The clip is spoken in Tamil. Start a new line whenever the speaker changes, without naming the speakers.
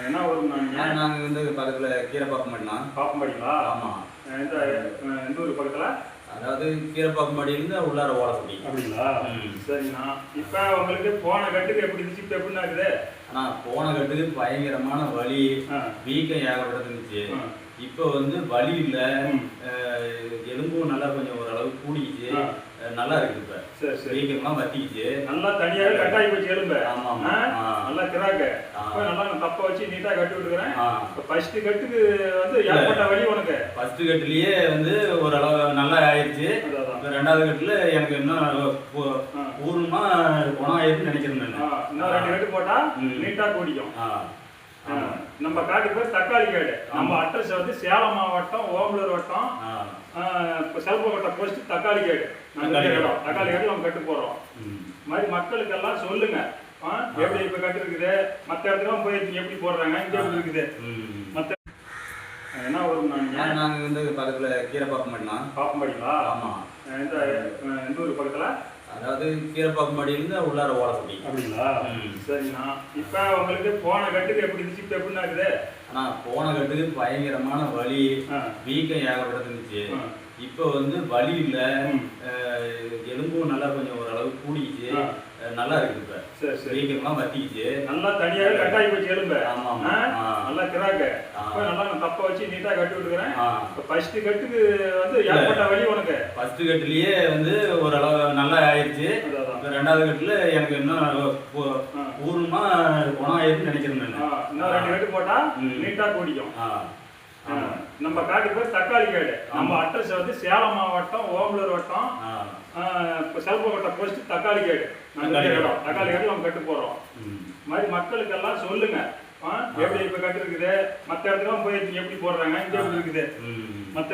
என்ன ஊருண்ணா நீங்க?
நாங்க வந்து பக்கத்துல கீரப்பாக்கம்பாடிண்ணா.
பாப்பம்பாடிங்களா?
ஆமா.
எந்த எந்த ஊர் பக்கத்துல?
அதாவது கீரப்பாக்கம்பாடியிலிருந்து உள்ளார ஓலக்குடி.
அப்படிங்களா? சரிண்ணா. இப்ப உங்களுக்கு போன கட்டுக்கு எப்படி இருந்துச்சு, இப்ப எப்படின்னா இருக்குது?
ஆனா போன கட்டுக்கு பயங்கரமான வலி, வீக்கம் ஏகப்பட்டது இருந்துச்சு. இப்போ வந்து வலி இல்ல, எலும்பும் நல்லா கொஞ்சம் ஓரளவுக்கு கூடிக்கிச்சு, நல்லா இருக்கு. இப்ப
சரி சரி.
வீக்கம்லாம் வத்திக்கிச்சு,
நல்லா தனியாவே கட்டாயி போச்சு எலும்பு.
ஆமா.
நல்லா கிராக்கு. நல்லா நான் தப்ப வச்சு நீட்டா கட்டி விட்டுக்கிறேன். ஃபர்ஸ்ட் கட்டுக்கு வந்து ஏற்பட்ட வலி உனக்கு?
ஃபர்ஸ்ட் கட்டுலயே வந்து ஓரளவு நல்லா ஆயிடுச்சு. ரெண்டாவது கட்டுல எனக்கு இன்னும் பூர்ணமா குணம் ஆயிடுன்னு நினைக்கிறேன் நான்.
இன்னும் 2 கட்டு போட்டா நீட்டா கூடிக்கும். நம்ம காட்டு பேர் தக்காளி காடு. நம்ம அட்ரஸ் வந்து சேலம் மாவட்டம், ஓமலூர் வட்டம், செல்பகோட்டை போஸ்ட் தக்காளி காடு. தக்காளி காடு நம்ம கட்டு போறோம். மாதிரி மக்களுக்கு எல்லாம் சொல்லுங்க, எப்படி இப்ப கட்டு இருக்குது, மத்த இடத்துல போய் எப்படி போடுறாங்க, இங்க எப்படி இருக்குது. மத்த என்ன ஊருண்ணா நீங்க?
நாங்க வந்து பக்கத்துல கீரப்பாக்கம்பாடிண்ணா.
பாப்பம்பாடிங்களா?
ஆமா.
எந்த எந்த ஊர் பக்கத்துல?
அதாவது கீரப்பாக்கம்பாடியிலிருந்து உள்ளார ஓலக்குடி.
அப்படிங்களா? சரிண்ணா. இப்ப உங்களுக்கு போன கட்டுக்கு எப்படி இருந்துச்சு, இப்ப எப்படின்னா இருக்குது?
ஆனா போன கட்டுக்கு பயங்கரமான வலி, வீக்கம் ஏகப்பட்டது இருந்துச்சு. இப்போ வந்து வலி இல்ல, எலும்பும் நல்லா கொஞ்சம் ஓரளவுக்கு கூடிக்கிச்சு, நல்லா இருக்கு. இப்ப
சரி சரி.
வீக்கம்லாம் வத்திக்கிச்சு,
நல்லா தனியாவே கட்டாயி போச்சு எலும்பு.
ஆமா.
நல்லா கிராக்கு. நல்லா நான் தப்ப வச்சு நீட்டா கட்டி விட்டுக்கிறேன். ஃபர்ஸ்ட் கட்டுக்கு வந்து ஏற்பட்ட வலி உனக்கு?
ஃபர்ஸ்ட் கட்டுலயே வந்து ஓரளவு நல்லா ஆயிடுச்சு. ரெண்டாவது கட்டுல எனக்கு இன்னும் பூர்ணமா குணம் ஆயிடுன்னு நினைக்கிறேன் நான்.
இன்னும் 2 கட்டு போட்டா நீட்டா கூடிக்கும். நம்ம காட்டு பேர் தக்காளி காடு. நம்ம அட்ரஸ் வந்து சேலம் மாவட்டம், ஓமலூர் வட்டம், செல்பகோட்டை போஸ்ட் தக்காளி காடு. தக்காளி காடு நம்ம கட்டு போறோம். மாதிரி மக்களுக்கு எல்லாம் சொல்லுங்க, எப்படி இப்ப கட்டு இருக்குது, மத்த இடத்துல போய் எப்படி போடுறாங்க, இங்க எப்படி இருக்குது. மத்த